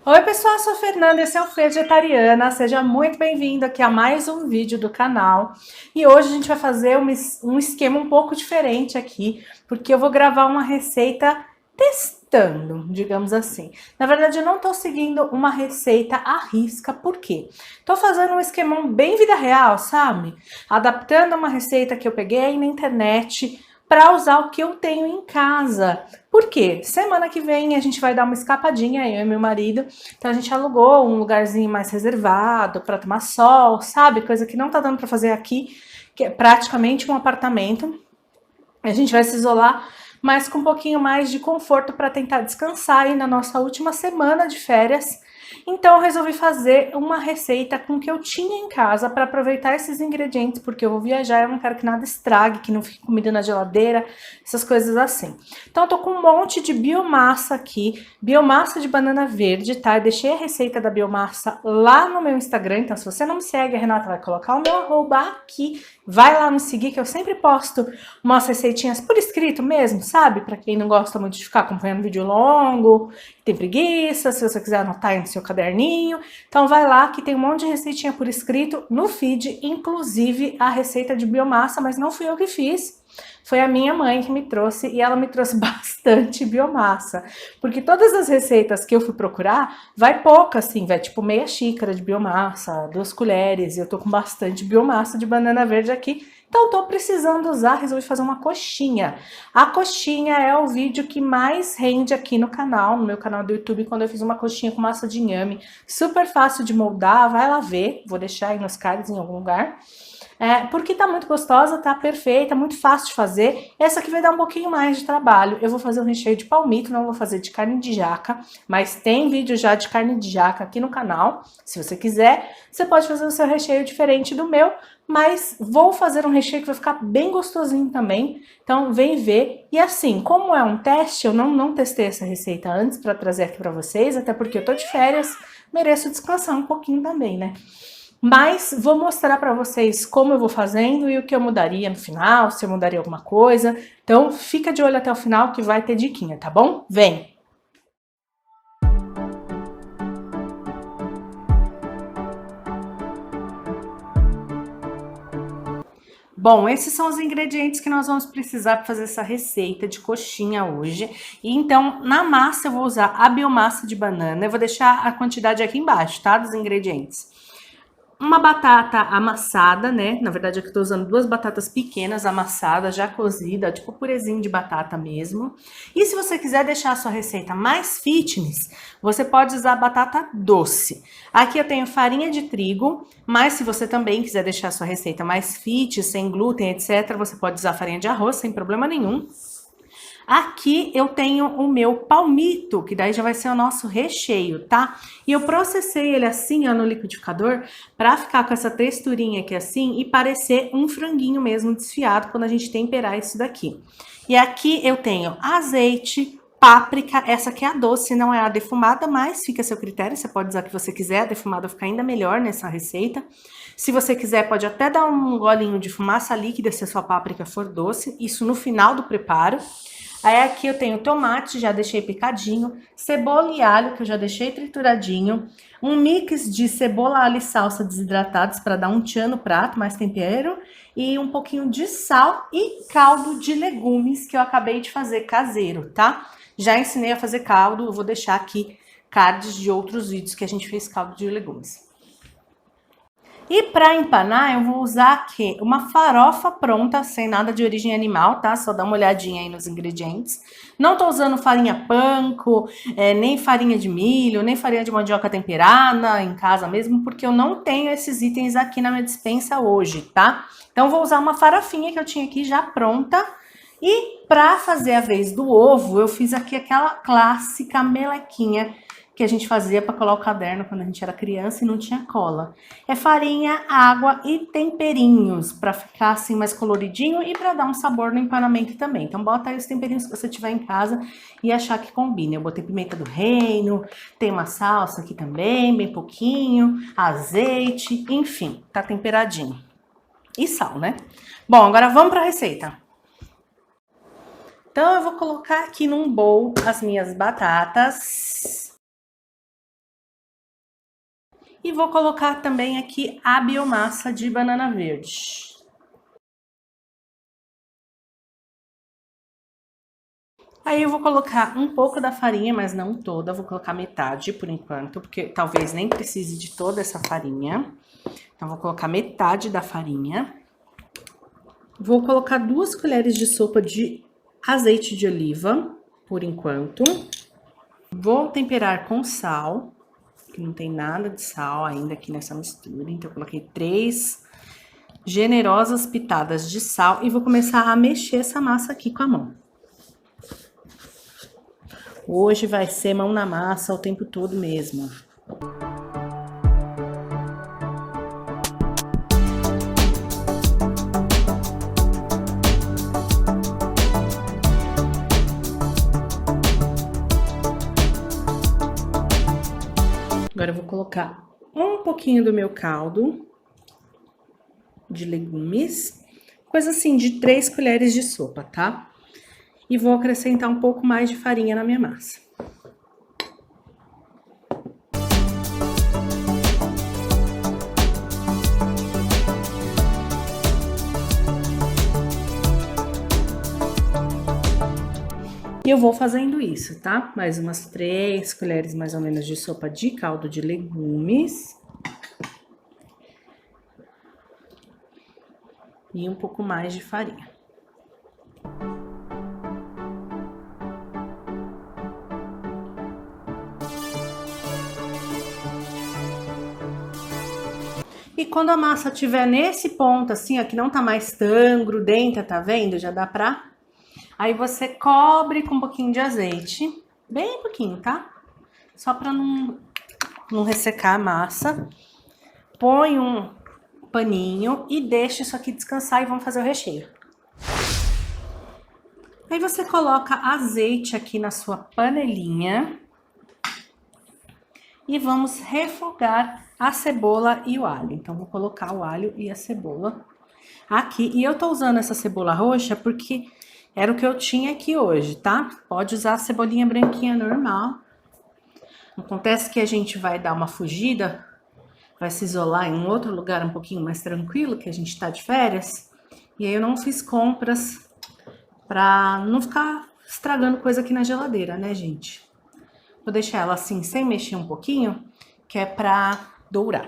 Oi pessoal, eu sou a Fernanda, esse é o Vegetariana, seja muito bem-vindo aqui a mais um vídeo do canal. E hoje a gente vai fazer um esquema um pouco diferente aqui, porque eu vou gravar uma receita testando, digamos assim. Na verdade eu não tô seguindo uma receita à risca, por quê? Tô fazendo um esquemão bem vida real, sabe? Adaptando uma receita que eu peguei na internet, para usar o que eu tenho em casa. Por quê? Semana que vem a gente vai dar uma escapadinha, eu e meu marido. Então a gente alugou um lugarzinho mais reservado para tomar sol, sabe? Coisa que não tá dando para fazer aqui, que é praticamente um apartamento. A gente vai se isolar, mas com um pouquinho mais de conforto para tentar descansar aí na nossa última semana de férias. Então eu resolvi fazer uma receita com o que eu tinha em casa para aproveitar esses ingredientes, porque eu vou viajar, eu não quero que nada estrague, que não fique comida na geladeira, essas coisas assim. Então eu tô com um monte de biomassa aqui, biomassa de banana verde, tá? Eu deixei a receita da biomassa lá no meu Instagram, então se você não me segue, a Renata vai colocar o meu arroba aqui, vai lá me seguir que eu sempre posto umas receitinhas por escrito mesmo, sabe? Para quem não gosta muito de ficar acompanhando vídeo longo, tem preguiça, se você quiser anotar aí no seu caderninho. Então vai lá que tem um monte de receitinha por escrito no feed, inclusive a receita de biomassa, mas não fui eu que fiz. Foi a minha mãe que me trouxe e ela me trouxe bastante biomassa. Porque todas as receitas que eu fui procurar, vai pouca assim, vai tipo meia xícara de biomassa, 2 colheres. E eu tô com bastante biomassa de banana verde aqui. Então tô precisando usar, resolvi fazer uma coxinha. A coxinha é o vídeo que mais rende aqui no canal, no meu canal do YouTube, quando eu fiz uma coxinha com massa de inhame. Super fácil de moldar, vai lá ver. Vou deixar aí nos cards em algum lugar. Porque tá muito gostosa, tá perfeita, muito fácil de fazer. Essa aqui vai dar um pouquinho mais de trabalho. Eu vou fazer um recheio de palmito, não vou fazer de carne de jaca, mas tem vídeo já de carne de jaca aqui no canal. Se você quiser, você pode fazer o seu recheio diferente do meu, mas vou fazer um recheio que vai ficar bem gostosinho também. Então vem ver. E assim, como é um teste, eu não testei essa receita antes para trazer aqui para vocês, até porque eu tô de férias, mereço descansar um pouquinho também, né? Mas vou mostrar para vocês como eu vou fazendo e o que eu mudaria no final, se eu mudaria alguma coisa. Então fica de olho até o final que vai ter diquinha, tá bom? Vem! Bom, esses são os ingredientes que nós vamos precisar para fazer essa receita de coxinha hoje. E então, na massa eu vou usar a biomassa de banana. Eu vou deixar a quantidade aqui embaixo, tá? Dos ingredientes. Uma batata amassada, né? Na verdade, aqui eu tô usando 2 batatas pequenas amassadas, já cozida, tipo purezinho de batata mesmo. E se você quiser deixar a sua receita mais fitness, você pode usar batata doce. Aqui eu tenho farinha de trigo, mas se você também quiser deixar a sua receita mais fit, sem glúten, etc., você pode usar farinha de arroz, sem problema nenhum. Aqui eu tenho o meu palmito, que daí já vai ser o nosso recheio, tá? E eu processei ele assim, ó, no liquidificador, pra ficar com essa texturinha aqui assim e parecer um franguinho mesmo desfiado quando a gente temperar isso daqui. E aqui eu tenho azeite, páprica, essa aqui é a doce, não é a defumada, mas fica a seu critério, você pode usar o que você quiser, a defumada fica ainda melhor nessa receita. Se você quiser, pode até dar um golinho de fumaça líquida se a sua páprica for doce, isso no final do preparo. Aí aqui eu tenho tomate, já deixei picadinho, cebola e alho, que eu já deixei trituradinho, um mix de cebola, alho e salsa desidratados para dar um tchan no prato, mais tempero, e um pouquinho de sal e caldo de legumes que eu acabei de fazer caseiro, tá? Já ensinei a fazer caldo, eu vou deixar aqui cards de outros vídeos que a gente fez caldo de legumes. E para empanar, eu vou usar aqui uma farofa pronta, sem nada de origem animal, tá? Só dá uma olhadinha aí nos ingredientes. Não tô usando farinha panko, nem farinha de milho, nem farinha de mandioca temperada em casa mesmo, porque eu não tenho esses itens aqui na minha despensa hoje, tá? Então vou usar uma farofinha que eu tinha aqui já pronta. E para fazer a vez do ovo, eu fiz aqui aquela clássica melequinha que a gente fazia para colar o caderno quando a gente era criança e não tinha cola. É farinha, água e temperinhos para ficar assim mais coloridinho e para dar um sabor no empanamento também. Então bota aí os temperinhos que você tiver em casa e achar que combina. Eu botei pimenta do reino, tem uma salsa aqui também, bem pouquinho, azeite, enfim, tá temperadinho. E sal, né? Bom, agora vamos para a receita. Então eu vou colocar aqui num bowl as minhas batatas. E vou colocar também aqui a biomassa de banana verde. Aí eu vou colocar um pouco da farinha, mas não toda, vou colocar metade por enquanto, porque talvez nem precise de toda essa farinha. Então, vou colocar metade da farinha. Vou colocar 2 colheres de sopa de azeite de oliva, por enquanto. Vou temperar com sal, que não tem nada de sal ainda aqui nessa mistura. Então, eu coloquei 3 generosas pitadas de sal e vou começar a mexer essa massa aqui com a mão. Hoje vai ser mão na massa o tempo todo mesmo. Agora eu vou colocar um pouquinho do meu caldo de legumes, coisa assim de 3 colheres de sopa, tá? E vou acrescentar um pouco mais de farinha na minha massa. E eu vou fazendo isso, tá? Mais umas 3 colheres mais ou menos de sopa de caldo de legumes. E um pouco mais de farinha. E quando a massa estiver nesse ponto, assim, ó, que não tá mais tão grudenta, tá vendo? Já dá pra... Aí você cobre com um pouquinho de azeite, bem pouquinho, tá? Só pra não ressecar a massa. Põe um paninho e deixa isso aqui descansar e vamos fazer o recheio. Aí você coloca azeite aqui na sua panelinha. E vamos refogar a cebola e o alho. Então, vou colocar o alho e a cebola aqui. E eu tô usando essa cebola roxa porque era o que eu tinha aqui hoje, tá? Pode usar a cebolinha branquinha normal. Acontece que a gente vai dar uma fugida, vai se isolar em um outro lugar um pouquinho mais tranquilo, que a gente tá de férias. E aí eu não fiz compras pra não ficar estragando coisa aqui na geladeira, né, gente? Vou deixar ela assim, sem mexer um pouquinho, que é pra dourar.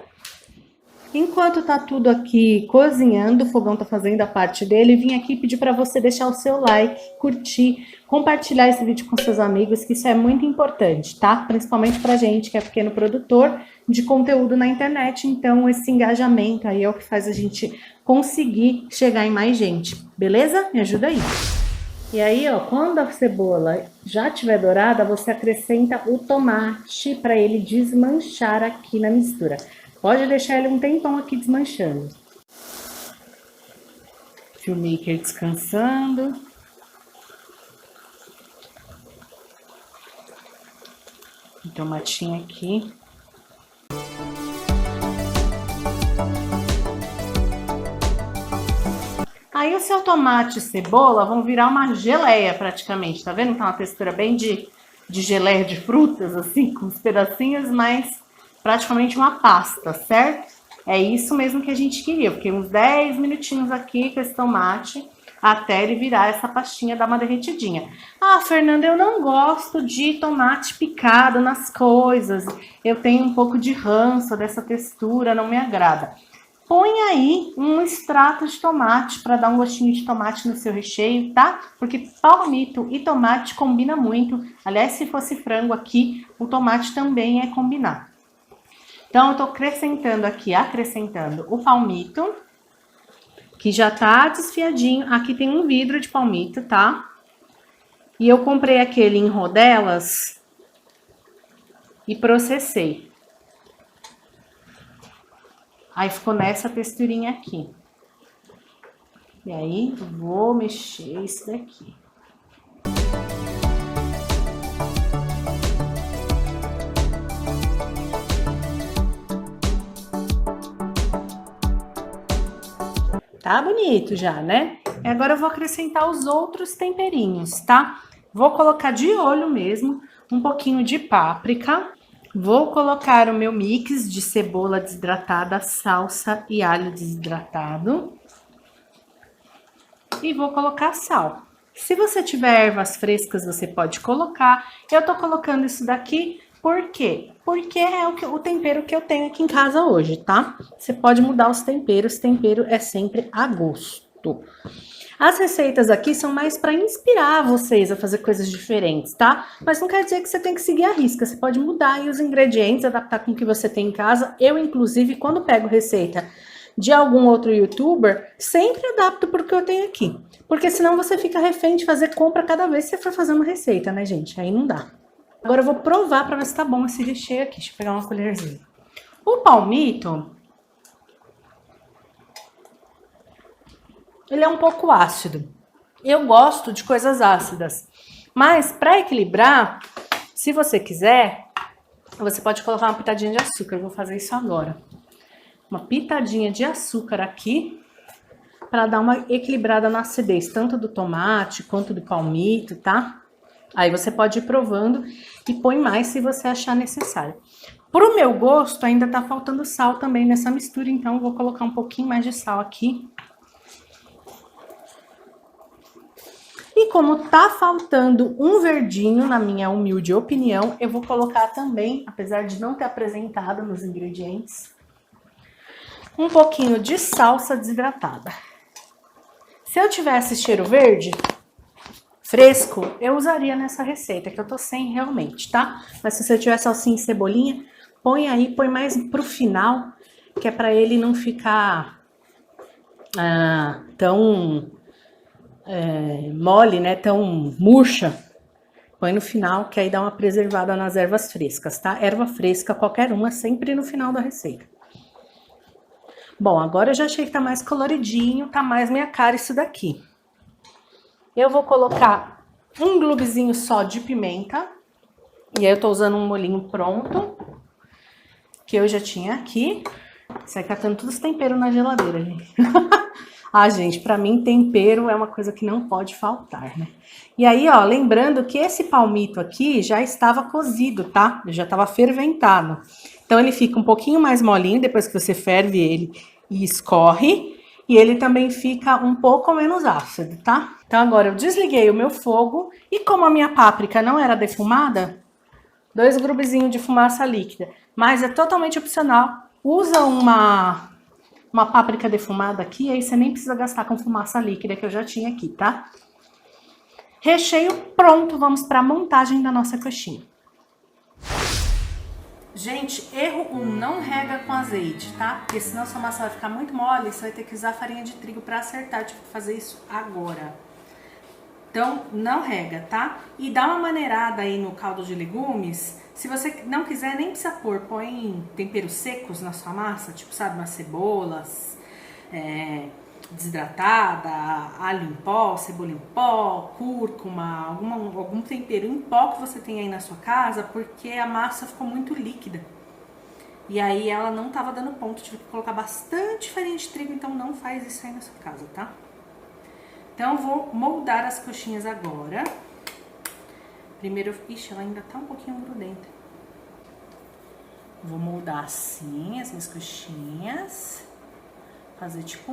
Enquanto tá tudo aqui cozinhando, o fogão tá fazendo a parte dele, vim aqui pedir pra você deixar o seu like, curtir, compartilhar esse vídeo com seus amigos, que isso é muito importante, tá? Principalmente pra gente que é pequeno produtor de conteúdo na internet, então esse engajamento aí é o que faz a gente conseguir chegar em mais gente, beleza? Me ajuda aí. E aí, ó, quando a cebola já estiver dourada, você acrescenta o tomate para ele desmanchar aqui na mistura. Pode deixar ele um tempão aqui desmanchando. Filmmaker descansando. O tomatinho aqui. Aí o seu tomate e cebola vão virar uma geleia praticamente, tá vendo? Tá uma textura bem de geleia de frutas, assim, com os pedacinhos, mas praticamente uma pasta, certo? É isso mesmo que a gente queria. Eu fiquei uns 10 minutinhos aqui com esse tomate até ele virar essa pastinha, dar uma derretidinha. Ah, Fernanda, eu não gosto de tomate picado nas coisas. Eu tenho um pouco de ranço dessa textura, não me agrada. Põe aí um extrato de tomate para dar um gostinho de tomate no seu recheio, tá? Porque palmito e tomate combina muito. Aliás, se fosse frango aqui, o tomate também é combinado. Então, eu tô acrescentando o palmito, que já tá desfiadinho. Aqui tem um vidro de palmito, tá? E eu comprei aquele em rodelas e processei. Aí ficou nessa texturinha aqui. E aí, vou mexer isso daqui. Tá bonito já, né? E agora eu vou acrescentar os outros temperinhos, tá? Vou colocar de olho mesmo um pouquinho de páprica. Vou colocar o meu mix de cebola desidratada, salsa e alho desidratado. E vou colocar sal. Se você tiver ervas frescas, você pode colocar. Eu tô colocando isso daqui, por quê? Porque é o tempero que eu tenho aqui em casa hoje, tá? Você pode mudar os temperos, tempero é sempre a gosto. As receitas aqui são mais para inspirar vocês a fazer coisas diferentes, tá? Mas não quer dizer que você tem que seguir a risca, você pode mudar aí os ingredientes, adaptar com o que você tem em casa. Eu, inclusive, quando pego receita de algum outro youtuber, sempre adapto pro que eu tenho aqui. Porque senão você fica refém de fazer compra cada vez que você for fazer uma receita, né, gente? Aí não dá. Agora eu vou provar para ver se tá bom esse recheio aqui. Deixa eu pegar uma colherzinha. O palmito, ele é um pouco ácido. Eu gosto de coisas ácidas. Mas para equilibrar, se você quiser, você pode colocar uma pitadinha de açúcar. Eu vou fazer isso agora. Uma pitadinha de açúcar aqui, para dar uma equilibrada na acidez, tanto do tomate quanto do palmito, tá? Aí você pode ir provando e põe mais se você achar necessário. Pro meu gosto, ainda tá faltando sal também nessa mistura, então eu vou colocar um pouquinho mais de sal aqui. E como tá faltando um verdinho, na minha humilde opinião, eu vou colocar também, apesar de não ter apresentado nos ingredientes, um pouquinho de salsa desidratada. Se eu tivesse cheiro verde, fresco, eu usaria nessa receita, que eu tô sem realmente, tá? Mas se você tiver salsinha e cebolinha, põe aí, põe mais pro final, que é pra ele não ficar tão mole, né? Tão murcha. Põe no final, que aí dá uma preservada nas ervas frescas, tá? Erva fresca, qualquer uma, sempre no final da receita. Bom, agora eu já achei que tá mais coloridinho, tá mais minha cara isso daqui. Eu vou colocar um globezinho só de pimenta. E aí eu tô usando um molhinho pronto, que eu já tinha aqui. Sai catando todos os temperos na geladeira, gente. Ah, gente, pra mim tempero é uma coisa que não pode faltar, né? E aí, ó, lembrando que esse palmito aqui já estava cozido, tá? Já estava ferventado. Então ele fica um pouquinho mais molinho depois que você ferve ele e escorre. E ele também fica um pouco menos ácido, tá? Então agora eu desliguei o meu fogo e como a minha páprica não era defumada, 2 grubezinhos de fumaça líquida. Mas é totalmente opcional. Usa uma páprica defumada aqui, aí você nem precisa gastar com fumaça líquida que eu já tinha aqui, tá? Recheio pronto, vamos para a montagem da nossa coxinha. Gente, erro 1, não rega com azeite, tá? Porque senão sua massa vai ficar muito mole, você vai ter que usar farinha de trigo para acertar, eu tive que fazer isso agora. Então, não rega, tá? E dá uma maneirada aí no caldo de legumes. Se você não quiser, nem precisa pôr. Põe temperos secos na sua massa, tipo, sabe, umas cebolas desidratada, alho em pó, cebola em pó, cúrcuma, algum tempero em pó que você tem aí na sua casa, porque a massa ficou muito líquida. E aí ela não tava dando ponto, tive que colocar bastante farinha de trigo, então não faz isso aí na sua casa, tá? Então, eu vou moldar as coxinhas agora. Primeiro, ixi, ela ainda tá um pouquinho grudenta. Vou moldar assim as minhas coxinhas. Fazer tipo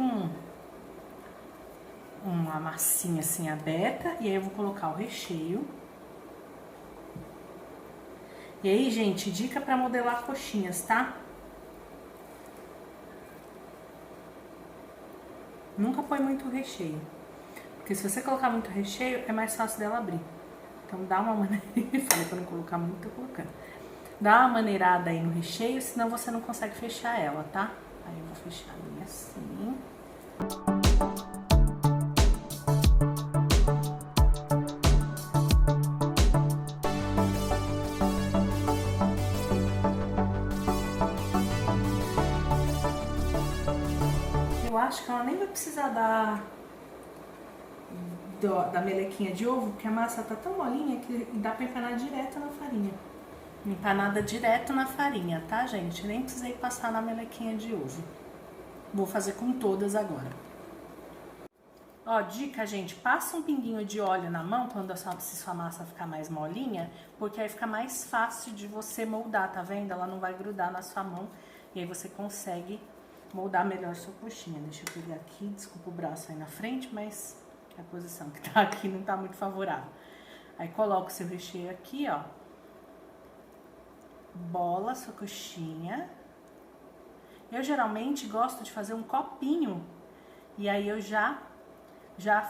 uma massinha assim aberta. E aí eu vou colocar o recheio. E aí, gente, dica pra modelar coxinhas, tá? Nunca põe muito recheio. Porque se você colocar muito recheio, é mais fácil dela abrir. Então dá uma maneira... Falei pra não colocar muito, tô colocando. Dá uma maneirada aí no recheio, senão você não consegue fechar ela, tá? Aí eu vou fechar a minha assim. Eu acho que ela nem vai precisar da melequinha de ovo, porque a massa tá tão molinha que dá pra empanar direto na farinha. Empanada direto na farinha, tá, gente? Nem precisei passar na melequinha de ovo. Vou fazer com todas agora. Ó, dica, gente, passa um pinguinho de óleo na mão quando se sua massa ficar mais molinha, porque aí fica mais fácil de você moldar, tá vendo? Ela não vai grudar na sua mão e aí você consegue moldar melhor sua coxinha. Deixa eu pegar aqui, desculpa o braço aí na frente, mas a posição que tá aqui não tá muito favorável. Aí coloca o seu recheio aqui, ó. Bola sua coxinha. Eu geralmente gosto de fazer um copinho e aí eu já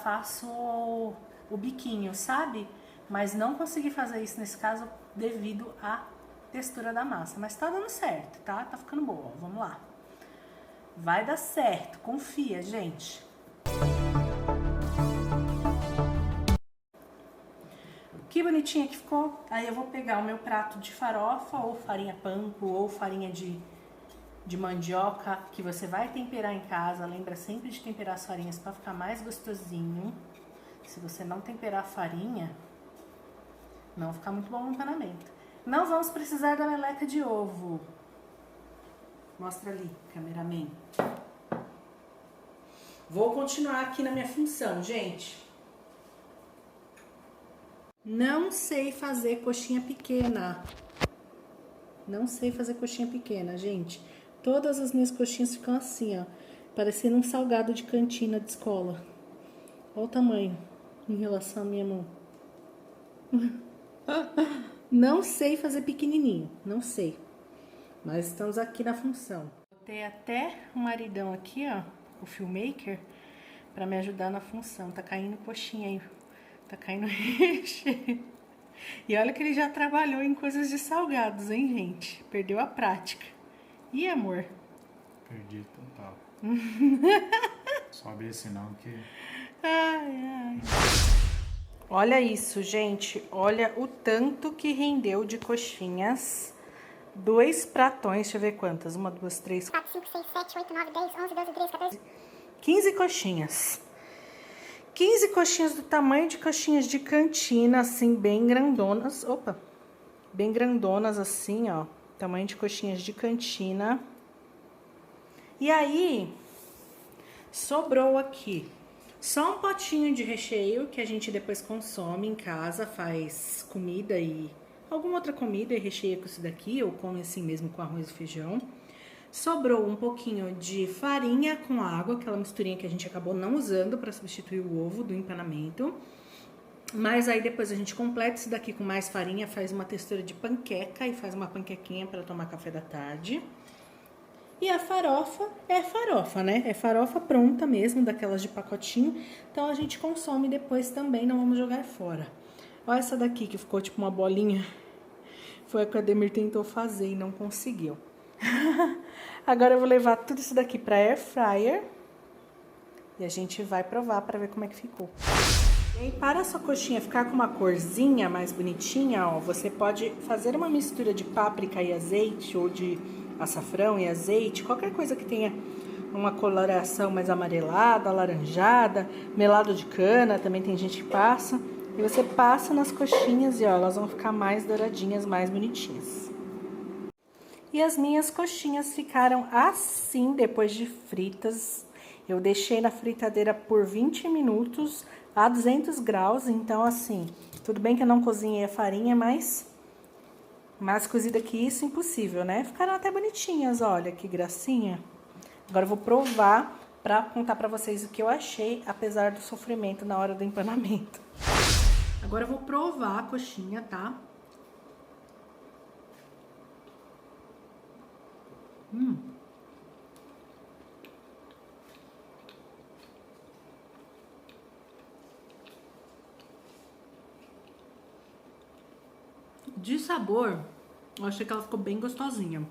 faço o biquinho, sabe? Mas não consegui fazer isso nesse caso devido à textura da massa. Mas tá dando certo, tá? Tá ficando boa. Vamos lá. Vai dar certo, confia, gente. Que bonitinha que ficou. Aí eu vou pegar o meu prato de farofa, ou farinha panko, ou farinha de mandioca, que você vai temperar em casa. Lembra sempre de temperar as farinhas para ficar mais gostosinho. Se você não temperar a farinha, não fica muito bom no empanamento. Não vamos precisar da meleca de ovo. Mostra ali, cameraman. Vou continuar aqui na minha função, gente. Não sei fazer coxinha pequena. Não sei fazer coxinha pequena, gente. Todas as minhas coxinhas ficam assim, ó. Parecendo um salgado de cantina de escola. Olha o tamanho em relação à minha mão. Não sei fazer pequenininho, não sei. Mas estamos aqui na função. Botei até o maridão aqui, ó, o filmmaker, pra me ajudar na função. Tá caindo coxinha aí. Tá caindo recheio. E olha que ele já trabalhou em coisas de salgados, hein, gente? Perdeu a prática. Ih, amor? Perdi total. Sobe esse não que... Ai, ai. Olha isso, gente. Olha o tanto que rendeu de coxinhas. 2 pratões, deixa eu ver quantas. 1, 2, 3, 4, 5, 6, 7, 8, 9, 10, 11, 12, 13, 14... 15 coxinhas. 15 coxinhas do tamanho de coxinhas de cantina, assim, bem grandonas. Opa! Bem grandonas, assim, ó. Tamanho de coxinhas de cantina. E aí, sobrou aqui só um potinho de recheio que a gente depois consome em casa, faz comida e alguma outra comida e recheia com isso daqui, ou come assim mesmo com arroz e feijão. Sobrou um pouquinho de farinha com água, aquela misturinha que a gente acabou não usando para substituir o ovo do empanamento. Mas aí depois a gente completa isso daqui com mais farinha, faz uma textura de panqueca e faz uma panquequinha para tomar café da tarde. E a farofa é farofa, né? É farofa pronta mesmo, daquelas de pacotinho. Então a gente consome depois também, não vamos jogar fora. Olha essa daqui que ficou tipo uma bolinha. Foi a que o Ademir tentou fazer e não conseguiu. Agora eu vou levar tudo isso daqui pra air fryer. E a gente vai provar pra ver como é que ficou. E aí, para a sua coxinha ficar com uma corzinha mais bonitinha, ó, você pode fazer uma mistura de páprica e azeite, ou de açafrão e azeite, qualquer coisa que tenha uma coloração mais amarelada, alaranjada, melado de cana, também tem gente que passa. E você passa nas coxinhas e ó, elas vão ficar mais douradinhas, mais bonitinhas. E as minhas coxinhas ficaram assim depois de fritas. Eu deixei na fritadeira por 20 minutos a 200 graus, então assim, tudo bem que eu não cozinhei a farinha, mas mais cozida que isso, impossível, né? Ficaram até bonitinhas, olha que gracinha. Agora eu vou provar pra contar pra vocês o que eu achei, apesar do sofrimento na hora do empanamento. Agora eu vou provar a coxinha, tá? De sabor, eu achei que ela ficou bem gostosinha.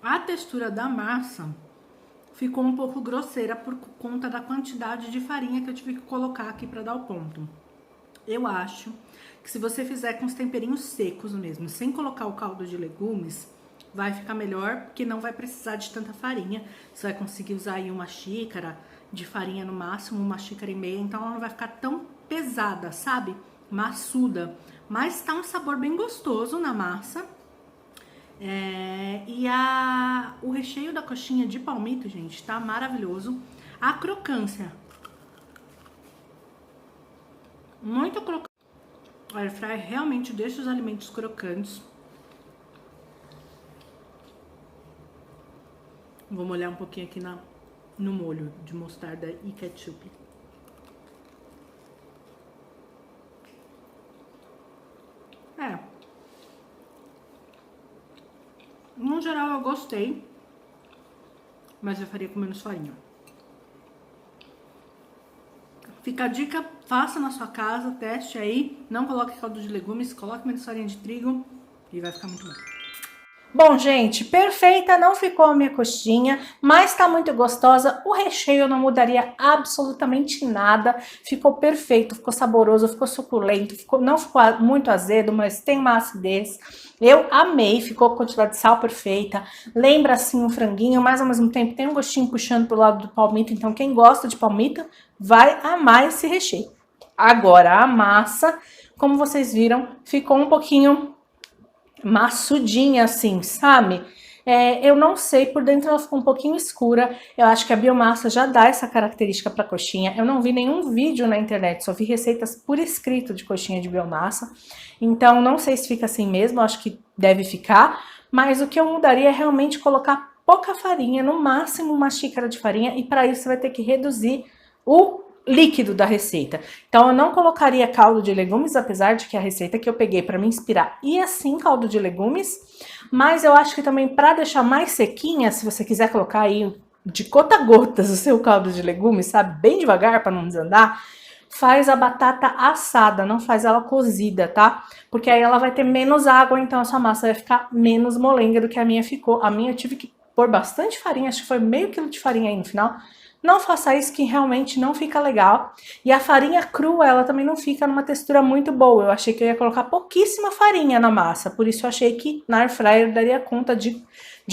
A textura da massa ficou um pouco grosseira por conta da quantidade de farinha que eu tive que colocar aqui pra dar o ponto. Eu acho que se você fizer com os temperinhos secos mesmo, sem colocar o caldo de legumes, vai ficar melhor, porque não vai precisar de tanta farinha. Você vai conseguir usar aí uma xícara de farinha no máximo, 1,5 xícaras, então ela não vai ficar tão pesada, sabe? Maçuda. Mas tá um sabor bem gostoso na massa. E o recheio da coxinha de palmito, gente, tá maravilhoso. A crocância Muito crocante. A air fryer realmente deixa os alimentos crocantes. Vou molhar um pouquinho aqui no molho de mostarda e ketchup. No geral eu gostei, mas eu faria com menos farinha. Fica a dica, faça na sua casa, teste aí. Não coloque caldo de legumes, coloque menos farinha de trigo e vai ficar muito bom. Bom, gente, perfeita, não ficou a minha coxinha, mas tá muito gostosa. O recheio eu não mudaria absolutamente nada. Ficou perfeito, ficou saboroso, ficou suculento, não ficou muito azedo, mas tem uma acidez. Eu amei, ficou com quantidade de sal perfeita. Lembra assim um franguinho, mas ao mesmo tempo tem um gostinho puxando pro lado do palmito. Então quem gosta de palmito vai amar esse recheio. Agora a massa, como vocês viram, ficou um pouquinho maçudinha assim, sabe? Eu não sei, por dentro ela ficou um pouquinho escura. Eu acho que a biomassa já dá essa característica para coxinha. Eu não vi nenhum vídeo na internet, só vi receitas por escrito de coxinha de biomassa. Então não sei se fica assim mesmo, eu acho que deve ficar. Mas o que eu mudaria é realmente colocar pouca farinha, no máximo uma xícara de farinha. E para isso você vai ter que reduzir o líquido da receita. Então eu não colocaria caldo de legumes, apesar de que a receita que eu peguei para me inspirar ia sim caldo de legumes, mas eu acho que também para deixar mais sequinha, se você quiser colocar aí de gota a gotas o seu caldo de legumes, sabe, bem devagar para não desandar, faz a batata assada, não faz ela cozida, tá? Porque aí ela vai ter menos água, então a sua massa vai ficar menos molenga do que a minha ficou. A minha eu tive que pôr bastante farinha, acho que foi meio quilo de farinha aí no final. Não faça isso que realmente não fica legal. E a farinha crua, ela também não fica numa textura muito boa. Eu achei que eu ia colocar pouquíssima farinha na massa. Por isso eu achei que na air fryer daria conta de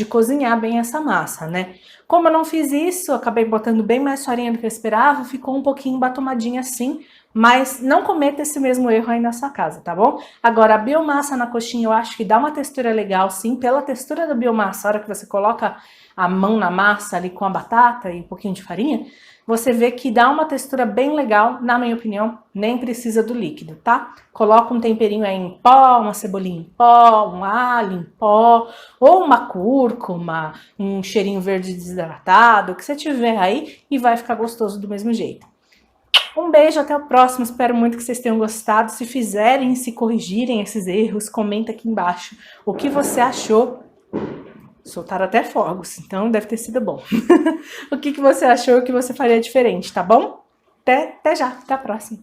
cozinhar bem essa massa, né? Como eu não fiz isso, eu acabei botando bem mais farinha do que eu esperava. Ficou um pouquinho batumadinha assim. Mas não cometa esse mesmo erro aí na sua casa, tá bom? Agora, a biomassa na coxinha eu acho que dá uma textura legal, sim. Pela textura da biomassa, a hora que você coloca a mão na massa ali com a batata e um pouquinho de farinha, você vê que dá uma textura bem legal, na minha opinião, nem precisa do líquido, tá? Coloca um temperinho aí em pó, uma cebolinha em pó, um alho em pó, ou uma cúrcuma, um cheirinho verde desidratado, o que você tiver aí, e vai ficar gostoso do mesmo jeito. Um beijo, até o próximo, espero muito que vocês tenham gostado. Se fizerem, se corrigirem esses erros, comenta aqui embaixo o que você achou. Soltaram até fogos, então deve ter sido bom. O que você achou, o que você faria diferente, tá bom? Até já, até a próxima.